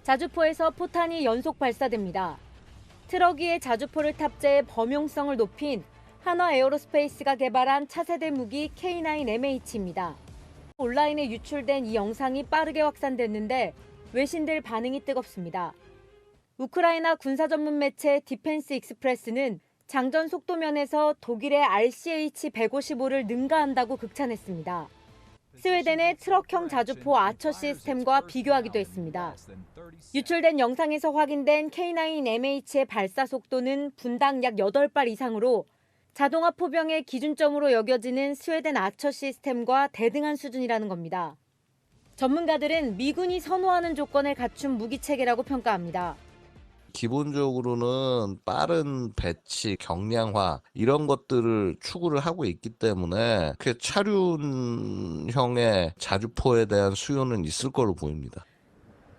자주포에서 포탄이 연속 발사됩니다. 트럭 위에 자주포를 탑재해 범용성을 높인 한화 에어로스페이스가 개발한 차세대 무기 K9MH입니다. 온라인에 유출된 이 영상이 빠르게 확산됐는데 외신들 반응이 뜨겁습니다. 우크라이나 군사 전문 매체 디펜스 익스프레스는 장전 속도 면에서 독일의 RCH-155를 능가한다고 극찬했습니다. 스웨덴의 트럭형 자주포 아처 시스템과 비교하기도 했습니다. 유출된 영상에서 확인된 K9MH의 발사 속도는 분당 약 8발 이상으로 자동화 포병의 기준점으로 여겨지는 스웨덴 아처 시스템과 대등한 수준이라는 겁니다. 전문가들은 미군이 선호하는 조건을 갖춘 무기 체계라고 평가합니다. 기본적으로는 빠른 배치, 경량화 이런 것들을 추구를 하고 있기 때문에 그 차륜형의 자주포에 대한 수요는 있을 거로 보입니다.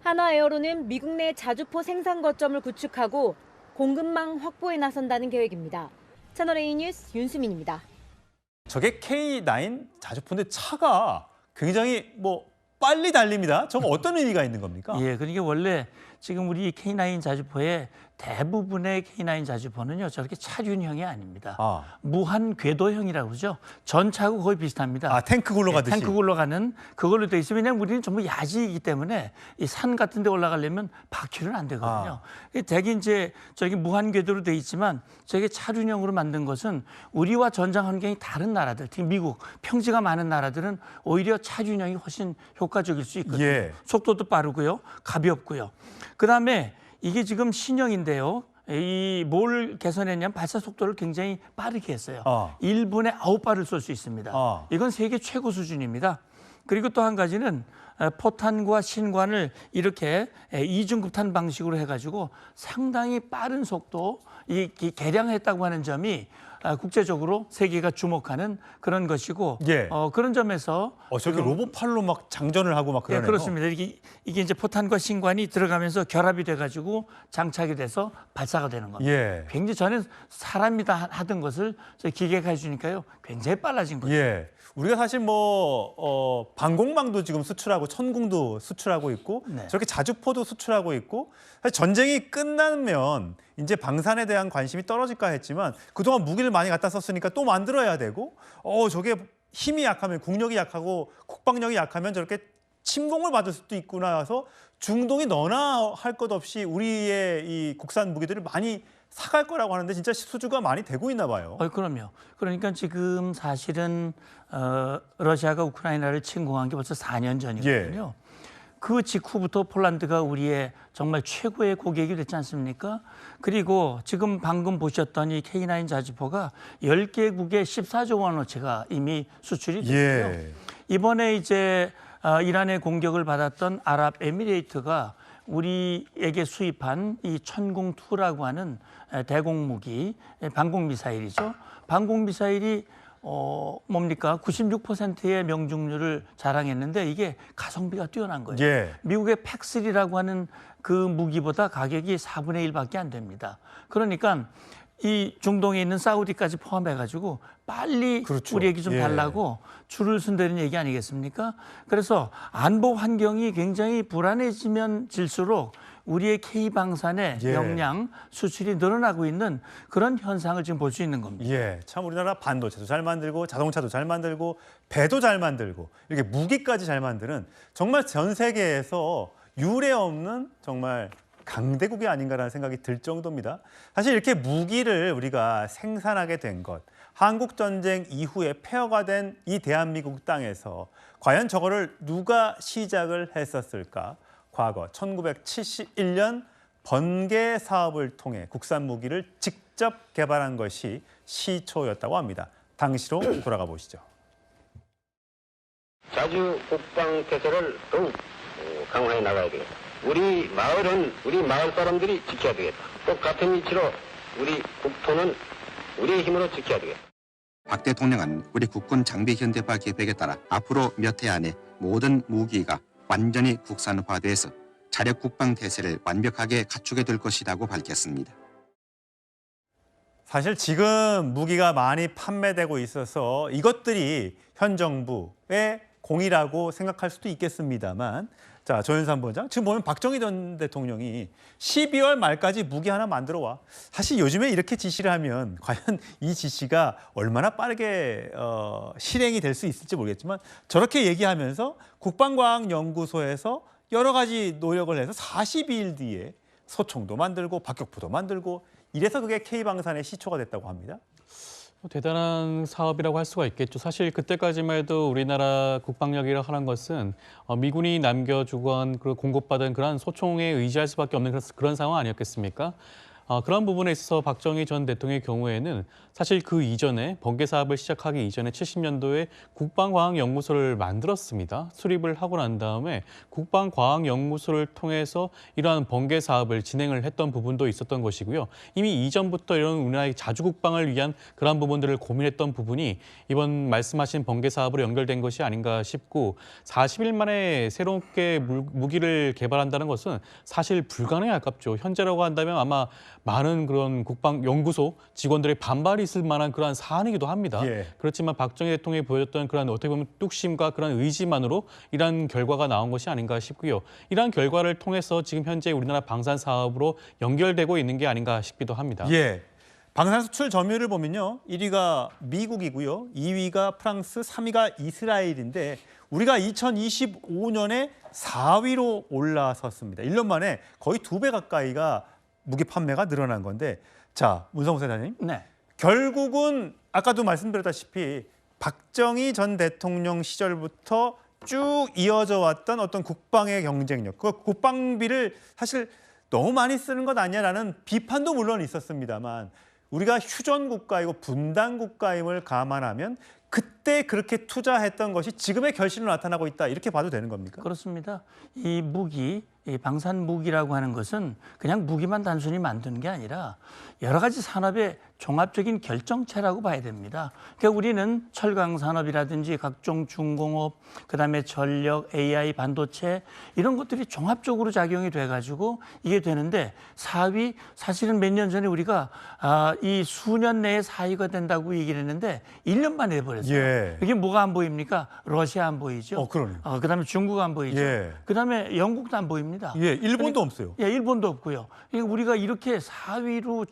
한화에어로는 미국 내 자주포 생산 거점을 구축하고 공급망 확보에 나선다는 계획입니다. 채널A 뉴스 윤수민입니다. 저게 K9 자주포인데 차가 굉장히 빨리 달립니다. 저거 어떤 의미가 있는 겁니까? 예, 그러니까 원래 지금 우리 K9 자주포의 대부분의 K9 자주포는요 저렇게 차륜형이 아닙니다. 무한 궤도형이라고 그러죠. 전차하고 거의 비슷합니다. 탱크 굴러가듯이. 탱크 굴러가는 그걸로 돼 있으면 왜냐면 우리는 전부 야지이기 때문에 이 산 같은 데 올라가려면 바퀴는 안 되거든요. 대개 이제 저기 무한 궤도로 돼 있지만 저게 차륜형으로 만든 것은 우리와 전장 환경이 다른 나라들, 특히 미국, 평지가 많은 나라들은 오히려 차륜형이 훨씬 효과적일 수 있거든요. 예. 속도도 빠르고요. 가볍고요. 그다음에 이게 지금 신형인데요. 이 뭘 개선했냐면 발사 속도를 굉장히 빠르게 했어요. 1분에 9발을 쏠 수 있습니다. 이건 세계 최고 수준입니다. 그리고 또 한 가지는 포탄과 신관을 이렇게 이중급탄 방식으로 해가지고 상당히 빠른 속도 이 개량했다고 하는 점이 국제적으로 세계가 주목하는 그런 것이고 예. 그런 점에서 저렇게 로봇팔로 막 장전을 하고 막 그러네요. 네, 그렇습니다. 이게 이제 포탄과 신관이 들어가면서 결합이 돼가지고 장착이 돼서 발사가 되는 겁니다. 예. 굉장히 전에 사람이 다 하던 것을 기계가 해주니까요 굉장히 빨라진 거죠. 예. 우리가 사실 방공망도 지금 수출하고 천궁도 수출하고 있고 저렇게 자주포도 수출하고 있고 사실 전쟁이 끝나면 이제 방산에 대한 관심이 떨어질까 했지만 그동안 무기를 많이 갖다 썼으니까 또 만들어야 되고 저게 힘이 약하면 국력이 약하고 국방력이 약하면 저렇게 침공을 받을 수도 있구나 해서 중동이 너나 할 것 없이 우리의 이 국산 무기들을 많이 사갈 거라고 하는데 진짜 수주가 많이 되고 있나 봐요. 그럼요. 그러니까 지금 사실은 러시아가 우크라이나를 침공한 게 벌써 4년 전이거든요. 예. 그 직후부터 폴란드가 우리의 정말 최고의 고객이 됐지 않습니까? 그리고 지금 방금 보셨던 이 K9 자주포가 10개국에 14조 원어치가 이미 수출이 됐고요. 예. 이번에 이제 이란의 공격을 받았던 아랍에미레이트가 우리에게 수입한 이 천궁2라고 하는 대공무기, 방공미사일이죠. 방공미사일이 96%의 명중률을 자랑했는데 이게 가성비가 뛰어난 거예요. 예. 미국의 팩3라고 하는 그 무기보다 가격이 4분의 1밖에 안 됩니다. 그러니까 이 중동에 있는 사우디까지 포함해가지고 빨리 그렇죠. 우리에게 좀 달라고 줄을 쓴다는 얘기 아니겠습니까? 그래서 안보 환경이 굉장히 불안해지면 질수록 우리의 K방산의 역량 수출이 늘어나고 있는 그런 현상을 지금 볼 수 있는 겁니다. 예, 참 우리나라 반도체도 잘 만들고 자동차도 잘 만들고 배도 잘 만들고 이렇게 무기까지 잘 만드는 정말 전 세계에서 유례 없는 정말 강대국이 아닌가라는 생각이 들 정도입니다. 사실 이렇게 무기를 우리가 생산하게 된 것, 한국전쟁 이후에 폐허가 된 이 대한민국 땅에서 과연 저거를 누가 시작을 했었을까? 과거 1971년 번개 사업을 통해 국산 무기를 직접 개발한 것이 시초였다고 합니다. 당시로 돌아가 보시죠. 자주 국방 태세를 더욱 강화해 나가야 되겠다. 우리 마을은 우리 마을 사람들이 지켜야 되겠다. 또 같은 이치로 우리 국토는 우리의 힘으로 지켜야 되겠다. 박 대통령은 우리 국군 장비 현대화 계획에 따라 앞으로 몇 해 안에 모든 무기가 완전히 국산화돼서 자력 국방 태세를 완벽하게 갖추게 될 것이라고 밝혔습니다. 사실 지금 무기가 많이 판매되고 있어서 이것들이 현 정부의 공이라고 생각할 수도 있겠습니다만 자, 조현산 부원장. 지금 보면 박정희 전 대통령이 12월 말까지 무기 하나 만들어 와. 사실 요즘에 이렇게 지시를 하면 과연 이 지시가 얼마나 빠르게 실행이 될 수 있을지 모르겠지만 저렇게 얘기하면서 국방과학연구소에서 여러 가지 노력을 해서 42일 뒤에 소총도 만들고 박격포도 만들고 이래서 그게 K방산의 시초가 됐다고 합니다. 대단한 사업이라고 할 수가 있겠죠. 사실 그때까지만 해도 우리나라 국방력이라 하는 것은 미군이 남겨주건 공급받은 그런 소총에 의지할 수밖에 없는 그런 상황 아니었겠습니까? 그런 부분에 있어서 박정희 전 대통령의 경우에는 사실 그 이전에 번개 사업을 시작하기 이전에 70년도에 국방과학연구소를 만들었습니다. 수립을 하고 난 다음에 국방과학연구소를 통해서 이러한 번개 사업을 진행을 했던 부분도 있었던 것이고요. 이미 이전부터 이런 우리나라의 자주국방을 위한 그런 부분들을 고민했던 부분이 이번 말씀하신 번개 사업으로 연결된 것이 아닌가 싶고 40일 만에 새롭게 무기를 개발한다는 것은 사실 불가능에 가깝죠. 현재라고 한다면 아마 많은 그런 국방연구소 직원들의 반발이 있을 만한 그러한 사안이기도 합니다. 예. 그렇지만 박정희 대통령이 보여줬던 그런 어떻게 보면 뚝심과 그런 의지만으로 이러한 결과가 나온 것이 아닌가 싶고요. 이러한 결과를 통해서 지금 현재 우리나라 방산 사업으로 연결되고 있는 게 아닌가 싶기도 합니다. 예. 방산 수출 점유율을 보면요. 1위가 미국이고요. 2위가 프랑스, 3위가 이스라엘인데 우리가 2025년에 4위로 올라섰습니다. 1년 만에 거의 2배 가까이가 무기 판매가 늘어난 건데 자, 문성호 세사님. 네. 결국은 아까도 말씀드렸다시피 박정희 전 대통령 시절부터 쭉 이어져 왔던 어떤 국방의 경쟁력, 그 국방비를 사실 너무 많이 쓰는 것 아니냐라는 비판도 물론 있었습니다만 우리가 휴전 국가이고 분단 국가임을 감안하면 그때 그렇게 투자했던 것이 지금의 결실로 나타나고 있다 이렇게 봐도 되는 겁니까? 그렇습니다. 이 무기, 이 방산 무기라고 하는 것은 그냥 무기만 단순히 만드는 게 아니라 여러 가지 산업의 종합적인 결정체라고 봐야 됩니다. 그러니까 우리는 철강 산업이라든지 각종 중공업, 그다음에 전력, AI, 반도체 이런 것들이 종합적으로 작용이 돼가지고 이게 되는데 4위 사실은 몇 년 전에 우리가 이 수년 내에 4위가 된다고 얘기를 했는데 1년 만에 해버렸어요. 예. 이게 뭐가 안 보입니까? 러시아 안 보이죠? 그러네요. 그다음에 중국 안 보이죠? 예. 그다음에 영국도 안 보입니다. 예, 일본도 없어요. 예, 일본도 없고요. 그러니까 우리가 이렇게 4위로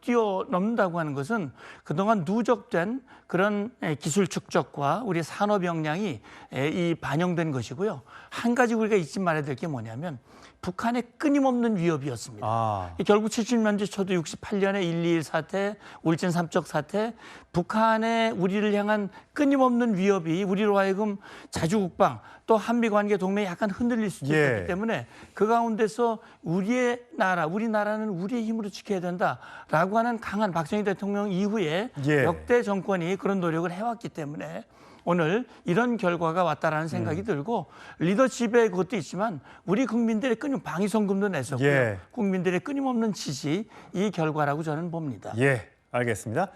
뛰어넘는다고 하는 것은 그동안 누적된 그런 기술 축적과 우리 산업 역량이 이 반영된 것이고요. 한 가지 우리가 잊지 말아야 될 게 뭐냐면 북한의 끊임없는 위협이었습니다. 결국 70년대 초도 68년에 1.21 사태, 울진 삼척 사태, 북한의 우리를 향한 끊임없는 위협이 우리로 하여금 자주국방 또 한미관계 동맹이 약간 흔들릴 수도 있기 때문에 그 가운데서 우리나라는 우리의 힘으로 지켜야 된다라고 하는 강한 박정희 대통령 이후에 역대 정권이 그런 노력을 해왔기 때문에 오늘 이런 결과가 왔다라는 생각이 들고 리더십의 것도 있지만 우리 국민들의 방위성금도 냈었고요. 국민들의 끊임없는 지지 이 결과라고 저는 봅니다. 예, 알겠습니다.